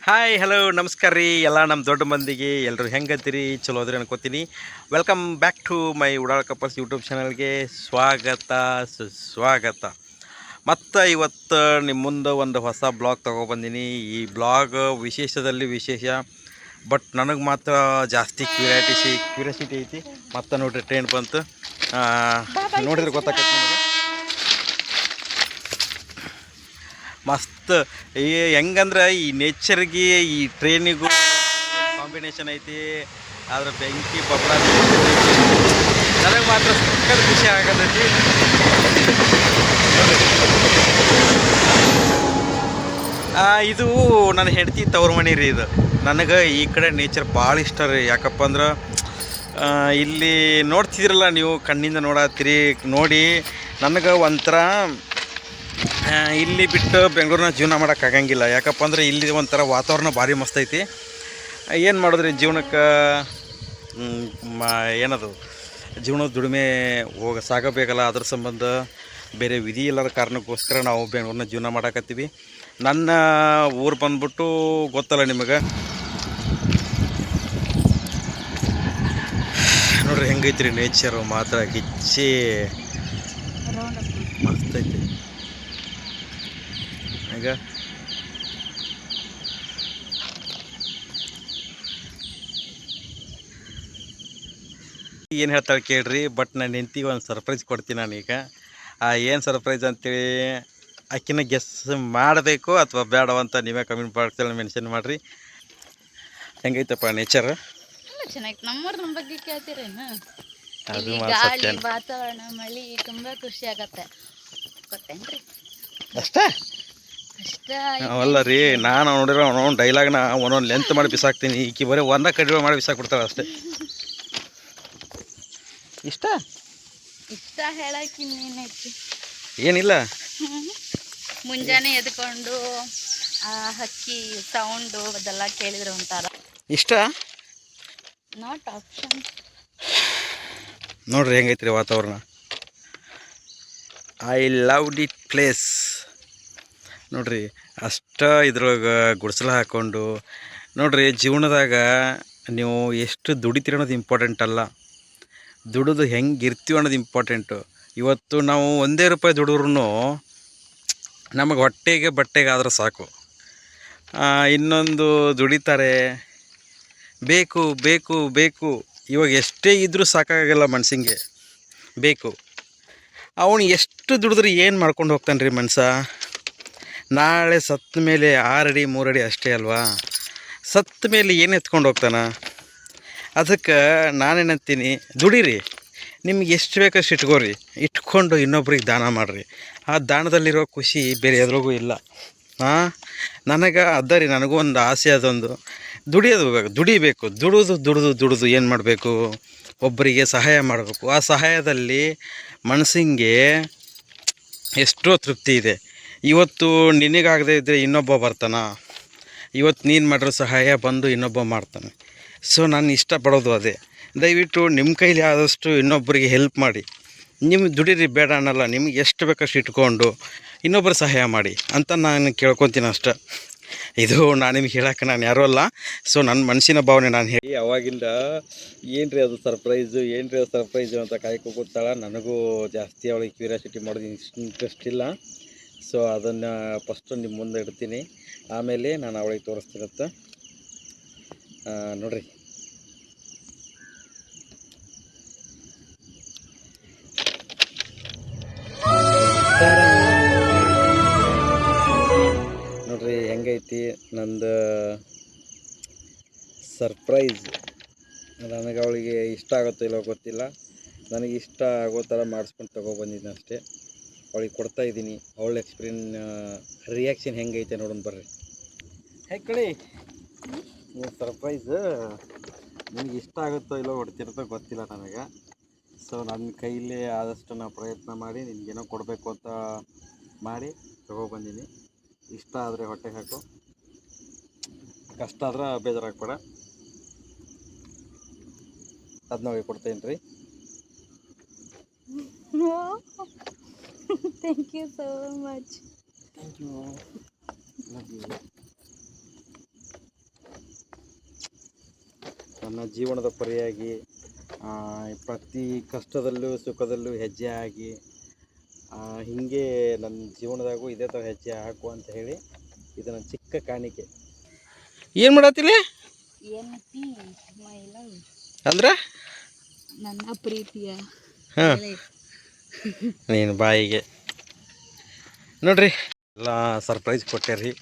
Hi hello ನಮಸ್ಕಾರ ರೀ ಎಲ್ಲ ನಮ್ಮ ದೊಡ್ಡ ಮಂದಿಗೆ ಎಲ್ಲರೂ ಹೆಂಗತ್ತೀರಿ ಚಲೋ ಅದ್ರಿ ಅನ್ಕೋತೀನಿ. ವೆಲ್ಕಮ್ ಬ್ಯಾಕ್ ಟು ಮೈ ಉಡಾಳ ಕಪಲ್ಸ್ ಯೂಟ್ಯೂಬ್ ಚಾನಲ್ಗೆ ಸ್ವಾಗತ ಸುಸ್ವಾಗತ. ಮತ್ತು ಇವತ್ತು ನಿಮ್ಮ ಮುಂದೆ ಒಂದು ಹೊಸ ಬ್ಲಾಗ್ ತೊಗೊಬಂದೀನಿ. ಈ ಬ್ಲಾಗ್ ವಿಶೇಷದಲ್ಲಿ ವಿಶೇಷ, ಬಟ್ ನನಗೆ ಮಾತ್ರ ಜಾಸ್ತಿ ಕ್ಯೂರಿಯಾಸಿಟಿ ಐತಿ. ಮತ್ತು ನೋಡ್ರಿ ಟ್ರೈನ್ ಬಂತು, ನೋಡಿದ್ರೆ ಗೊತ್ತಾಗತ್ತೆ ನಿಮಗೆ. ಮಸ್ತ್ ಈ ಹೆಂಗಂದ್ರೆ ಈ ನೇಚರ್ಗೆ ಈ ಟ್ರೈನಿಗೂ ಕಾಂಬಿನೇಷನ್ ಐತಿ. ಆದ್ರೆ ಬೆಂಕಿ ಬಬ್ಬಳ ನನಗೆ ಮಾತ್ರ ಸಕ್ಕತ್ ಖುಷಿ ಆಗತೈತಿ. ಇದು ನನ್ನ ಹೆಂಡತಿ ತವ್ರ ಮನೆ ರೀ. ಇದು ನನಗೆ ಈ ಕಡೆ ನೇಚರ್ ಭಾಳ ಇಷ್ಟ ರೀ. ಯಾಕಪ್ಪ ಅಂದ್ರೆ ಇಲ್ಲಿ ನೋಡ್ತಿದ್ರಲ್ಲ ನೀವು, ಕಣ್ಣಿಂದ ನೋಡತ್ತೀರಿ. ನೋಡಿ ನನಗೆ ಒಂಥರ ಇಲ್ಲಿ ಬಿಟ್ಟು ಬೆಂಗಳೂರಿನ ಜೀವನ ಮಾಡೋಕ್ಕಾಗಂಗಿಲ್ಲ. ಯಾಕಪ್ಪ ಅಂದರೆ ಇಲ್ಲಿ ಒಂಥರ ವಾತಾವರಣ ಭಾರಿ ಮಸ್ತ್ ಐತಿ. ಏನು ಮಾಡಿದ್ರಿ ಜೀವನಕ್ಕೆ, ಏನದು ಜೀವನದ ದುಡಿಮೆ ಸಾಗಬೇಕಲ್ಲ. ಅದ್ರ ಸಂಬಂಧ ಬೇರೆ ವಿಧಿ ಇಲ್ಲದ ಕಾರಣಕ್ಕೋಸ್ಕರ ನಾವು ಬೆಂಗಳೂರಿನ ಜೀವನ ಮಾಡಕತ್ತೀವಿ. ನನ್ನ ಊರು ಬಂದ್ಬಿಟ್ಟು ಗೊತ್ತಲ್ಲ ನಿಮಗೆ. ನೋಡ್ರಿ ಹೆಂಗೈತ್ರಿ ನೇಚರು, ಮಾತ್ರ ಗಿಚ್ಚಿ ಮಸ್ತ್ ಐತಿ. ಈಗ ಏನು ಹೇಳ್ತಾಳೆ ಕೇಳ್ರಿ. ಬಟ್ ನಾನು ಹೆಂಡ್ತಿಗೆ ಒಂದು ಸರ್ಪ್ರೈಸ್ ಕೊಡ್ತೀನಿ ನಾನೀಗ. ಏನು ಸರ್ಪ್ರೈಸ್ ಅಂತೇಳಿ ಆಕಿನ ಗೆಸ್ ಮಾಡಬೇಕು ಅಥವಾ ಬೇಡವಂತ ನೀವೇ ಕಮೆಂಟ್ ಬಾಕ್ಸಲ್ಲಿ ಮೆನ್ಷನ್ ಮಾಡಿರಿ. ಹೆಂಗೈತಪ್ಪ ನೇಚರ್? ಚೆನ್ನಾಗಿ. ನಮ್ಮೂರ ಬಗ್ಗೆ ಕೇಳ್ತೀರೇನು? ಅದು ಗಾಳಿ, ವಾತಾವರಣ, ಮಳಿ ತುಂಬಾ ಖುಷಿ ಆಗತ್ತೆ. ಗೊತ್ತೇನ್ರಿ? ಅಷ್ಟೇ ಅಷ್ಟ ಅಲ್ಲ ರೀ. ನಾನು ನೋಡಿರೋ ಒಂದೊಂದು ಡೈಲಾಗ್ನ ಒಂದೊಂದು ಲೆಂತ್ ಮಾಡಿ ಬಿಸಾಕ್ತೀನಿ. ಈಕಿ ಬರೀ ಒಂದ ಕಡಿಮೆ ಮಾಡಿ ಬಿಸಾಕ್ಬಿಡ್ತಾಳೆ ಅಷ್ಟೇ. ಇಷ್ಟ ಇಷ್ಟ ಹೇಳಕ್ ಇನ್ನೇನೈತಿ? ಏನಿಲ್ಲ. ಮುಂಜಾನೆ ಎದ್ಕೊಂಡು ಹಕ್ಕಿ ಸೌಂಡು ಅದೆಲ್ಲ ಕೇಳಿದ್ರೆ ಒಂಥರ ಇಷ್ಟ. Not option. ನೋಡ್ರಿ ಹೆಂಗೈತ್ರಿ ವಾತಾವರಣ. I love it place. ನೋಡ್ರಿ ಅಷ್ಟ ಇದ್ರೊಳಗೆ ಗುಡಿಸಲು ಹಾಕ್ಕೊಂಡು ನೋಡ್ರಿ. ಜೀವನದಾಗ ನೀವು ಎಷ್ಟು ದುಡಿತೀರಿ ಅನ್ನೋದು ಇಂಪಾರ್ಟೆಂಟ್ ಅಲ್ಲ, ದುಡಿದು ಹೆಂಗೆ ಇರ್ತೀವಿ ಅನ್ನೋದು ಇಂಪಾರ್ಟೆಂಟು. ಇವತ್ತು ನಾವು ₹1 ದುಡಿದ್ರೂ ನಮಗೆ ಹೊಟ್ಟೆಗೆ ಬಟ್ಟೆಗೆ ಆದ್ರೆ ಸಾಕು. ಇನ್ನೊಂದು ದುಡಿತಾರೆ, ಬೇಕು ಬೇಕು ಬೇಕು. ಇವಾಗ ಎಷ್ಟೇ ಇದ್ದರೂ ಸಾಕಾಗಲ್ಲ ಮನ್ಸಿಗೆ, ಬೇಕು. ಅವನು ಎಷ್ಟು ದುಡಿದ್ರೆ ಏನು ಮಾಡ್ಕೊಂಡು ಹೋಗ್ತಾನೆ ರೀ ಮನುಷ್ಯ? ನಾಳೆ ಸತ್ತ ಮೇಲೆ 6 ಅಡಿ 3 ಅಡಿ ಅಷ್ಟೇ ಅಲ್ವಾ? ಸತ್ತ ಮೇಲೆ ಏನು ಎತ್ಕೊಂಡು ಹೋಗ್ತಾನೆ? ಅದಕ್ಕೆ ನಾನೇನಂತೀನಿ, ದುಡೀರಿ. ನಿಮ್ಗೆ ಎಷ್ಟು ಬೇಕಷ್ಟು ಇಟ್ಕೋರಿ, ಇಟ್ಕೊಂಡು ಇನ್ನೊಬ್ರಿಗೆ ದಾನ ಮಾಡಿರಿ. ಆ ದಾನದಲ್ಲಿರೋ ಖುಷಿ ಬೇರೆ ಎದ್ರಿಗೂ ಇಲ್ಲ. ನನಗೆ ಅದ ರೀ, ನನಗೂ ಒಂದು ಆಸೆ ಅದೊಂದು. ದುಡಿಬೇಕು. ದುಡಿದು ಏನು ಮಾಡಬೇಕು? ಒಬ್ಬರಿಗೆ ಸಹಾಯ ಮಾಡಬೇಕು. ಆ ಸಹಾಯದಲ್ಲಿ ಮನಸ್ಸಿಗೆ ಎಷ್ಟೋ ತೃಪ್ತಿ ಇದೆ. ಇವತ್ತು ನಿನಗಾಗದೇ ಇದ್ದರೆ ಇನ್ನೊಬ್ಬ ಬರ್ತಾನೆ. ಇವತ್ತು ನೀನು ಮಾಡಿರೋ ಸಹಾಯ ಬಂದು ಇನ್ನೊಬ್ಬ ಮಾಡ್ತಾನೆ. ಸೊ ನಾನು ಇಷ್ಟಪಡೋದು ಅದೇ. ದಯವಿಟ್ಟು ನಿಮ್ಮ ಕೈಲಿ ಆದಷ್ಟು ಇನ್ನೊಬ್ಬರಿಗೆ ಹೆಲ್ಪ್ ಮಾಡಿ. ನಿಮ್ಗೆ ದುಡೀರಿ, ಬೇಡ ಅನ್ನಲ್ಲ. ನಿಮ್ಗೆ ಎಷ್ಟು ಬೇಕಷ್ಟು ಇಟ್ಕೊಂಡು ಇನ್ನೊಬ್ಬರು ಸಹಾಯ ಮಾಡಿ ಅಂತ ನಾನು ಕೇಳ್ಕೊತೀನಿ ಅಷ್ಟೆ. ಇದು ನಾನು ನಿಮ್ಗೆ ಹೇಳೋಕೆ ನಾನು ಯಾರೂ ಅಲ್ಲ. ಸೊ ನನ್ನ ಮನಸ್ಸಿನ ಭಾವನೆ ನಾನು ಹೇಳಿ. ಅವಾಗಿಂದ ಏನು ರೀ ಅದು ಸರ್ಪ್ರೈಸು ಅಂತ ಕಾಯ್ಕೊತಾಳ. ನನಗೂ ಜಾಸ್ತಿ ಅವಳಿಗೆ ಕ್ಯೂರಿಯಾಸಿಟಿ ಮಾಡೋದು ಇಂಟ್ರೆಸ್ಟ್ ಇಲ್ಲ. ಸೊ ಅದನ್ನು ಫಸ್ಟು ನಿಮ್ಮ ಮುಂದೆ ಇಡ್ತೀನಿ, ಆಮೇಲೆ ನಾನು ಅವಳಿಗೆ ತೋರಿಸ್ತೀನಂತ. ನೋಡ್ರಿ ನೋಡ್ರಿ ಹೆಂಗೈತಿ ನಂದು ಸರ್ಪ್ರೈಸ್. ನನಗೆ ಅವಳಿಗೆ ಇಷ್ಟ ಆಗುತ್ತೋ ಇಲ್ಲೋ ಗೊತ್ತಿಲ್ಲ. ನನಗೆ ಇಷ್ಟ ಆಗೋ ಥರ ಮಾಡಿಸ್ಕೊಂಡು ತೊಗೊಬಂದಿದ್ದೀನಿ ಅಷ್ಟೇ. ಅವಳಿಗೆ ಕೊಡ್ತಾಯಿದ್ದೀನಿ. ಅವಳ ರಿಯಾಕ್ಷನ್ ಹೆಂಗೈತೆ ನೋಡೋಣ ಬರ್ರಿ. ಕಳಿ ಸರ್ಪ್ರೈಸ್ ನಿನಗೆ ಇಷ್ಟ ಆಗುತ್ತೋ ಇಲ್ಲೋ ಹೊಡ್ತಿರುತ್ತೋ ಗೊತ್ತಿಲ್ಲ ನನಗೆ. ಸೊ ನನ್ನ ಕೈಲೇ ಆದಷ್ಟು ನಾವು ಪ್ರಯತ್ನ ಮಾಡಿ ನಿನಗೇನೋ ಕೊಡಬೇಕು ಅಂತ ಮಾಡಿ ತೊಗೊಬಂದೀನಿ. ಇಷ್ಟ ಆದರೆ ಹೊಟ್ಟೆಗೆ ಹಾಕು, ಕಷ್ಟ ಆದ್ರೆ ಬೇಜಾರಾಗಬೇಡ. ಅದನ್ನ ಅವಳಿಗೆ ಕೊಡ್ತೇನೆ ರೀ. Thank you so much. Thank you. Love you. ನನ್ನ ಜೀವನದ ಪರಿಯಾಗಿ ಪ್ರತಿ ಕಷ್ಟದಲ್ಲೂ ಸುಖದಲ್ಲೂ ಹೆಜ್ಜೆ ಆಗಿ ಹೀಗೆ ನನ್ನ ಜೀವನದಾಗೂ ಇದೇ ಥರ ಹೆಜ್ಜೆ ಹಾಕು ಅಂತ ಹೇಳಿ ಇದು ನನ್ನ ಚಿಕ್ಕ ಕಾಣಿಕೆ. ಏನು ಮಾಡತ್ತಿಲ್ಲ ಅಂದ್ರೆ ನನ್ನ ಪ್ರೀತಿಯ ಹಾಂ ನೀನು ಬಾಯಿಗೆ ನೋಡ್ರಿ ಎಲ್ಲ ಸರ್ಪ್ರೈಸ್ ಕೊಟ್ಟೆ ರೀ.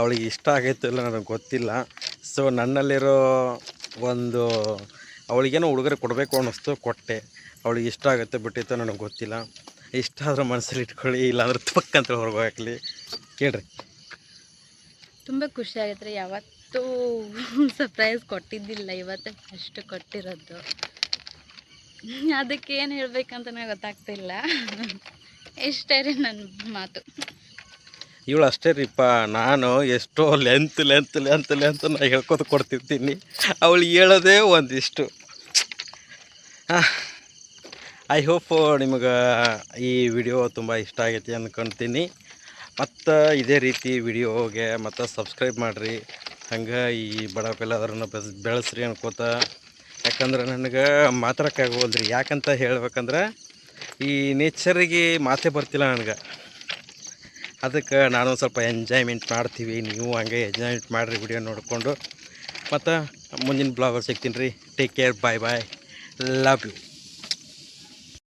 ಅವಳಿಗೆ ಇಷ್ಟ ಆಗೈತೋ ಇಲ್ಲ ನನಗೆ ಗೊತ್ತಿಲ್ಲ. ಸೊ ನನ್ನಲ್ಲಿರೋ ಒಂದು ಅವಳಿಗೇನೋ ಉಡುಗೊರೆ ಕೊಡಬೇಕು ಅನ್ನಿಸ್ತು, ಕೊಟ್ಟೆ. ಅವಳಿಗೆ ಇಷ್ಟ ಆಗುತ್ತೆ ಬಿಟ್ಟಿತ್ತು ನನಗೆ ಗೊತ್ತಿಲ್ಲ. ಇಷ್ಟ ಆದ್ರೆ ಮನಸ್ಸಲ್ಲಿ ಇಟ್ಕೊಳ್ಳಿ, ಇಲ್ಲಾಂದ್ರೆ ತುಪ್ಪಕ್ಕಂತ ಹೊರಗೆ ಹಾಕಲಿ. ಕೇಳ್ರಿ. ತುಂಬ ಖುಷಿ ಆಗೈತ್ರಿ. ಯಾವತ್ತೂ ಸರ್ಪ್ರೈಸ್ ಕೊಟ್ಟಿದ್ದಿಲ್ಲ, ಇವತ್ತೇ ಫಸ್ಟ್ ಕೊಟ್ಟಿರೋದು. ಅದಕ್ಕೆ ಏನು ಹೇಳ್ಬೇಕಂತ ನನಗೆ ಗೊತ್ತಾಗ್ತಿಲ್ಲ. ಇಷ್ಟೇ ರೀ ನನ್ನ ಮಾತು. ಇವಳು ಅಷ್ಟೇ ರೀಪ್ಪ. ನಾನು ಎಷ್ಟೋ ಲೆಂತ್ ನಾ ಹೇಳ್ಕೊತ ಕೊಡ್ತಿರ್ತೀನಿ, ಅವಳು ಹೇಳೋದೇ ಒಂದಿಷ್ಟು. ಐ ಹೋಪ್ ನಿಮಗೆ ಈ ವಿಡಿಯೋ ತುಂಬ ಇಷ್ಟ ಆಗೈತಿ ಅಂದ್ಕೊಳ್ತೀನಿ. ಮತ್ತು ಇದೇ ರೀತಿ ವಿಡಿಯೋಗೆ ಮತ್ತು ಸಬ್ಸ್ಕ್ರೈಬ್ ಮಾಡಿರಿ. ಹಂಗೆ ಈ ಬಡವಕ್ಕೆಲ್ಲದರನ್ನು ಬೆಳೆಸ್ರಿ ಅನ್ಕೋತ. ಯಾಕಂದ್ರೆ ನನಗೆ ಮಾತಾಡೋಕ್ಕಾಗೋಲ್ರಿ. ಯಾಕಂತ ಹೇಳ್ಬೇಕಂದ್ರೆ ಈ ನೇಚರಿಗೆ ಮಾತೇ ಬರ್ತಿಲ್ಲ ನನಗೆ. ಅದಕ್ಕೆ ನಾನು ಸ್ವಲ್ಪ ಎಂಜಾಯ್ಮೆಂಟ್ ಮಾಡ್ತೀವಿ, ನೀವು ಹಂಗೆ ಎಂಜಾಯ್ಮೆಂಟ್ ಮಾಡಿರಿ ವಿಡಿಯೋ ನೋಡಿಕೊಂಡು. ಮತ್ತು ಮುಂದಿನ ಬ್ಲಾಗಲ್ಲಿ ಸಿಗ್ತೀನಿ ರೀ. Take care, bye bye, love you.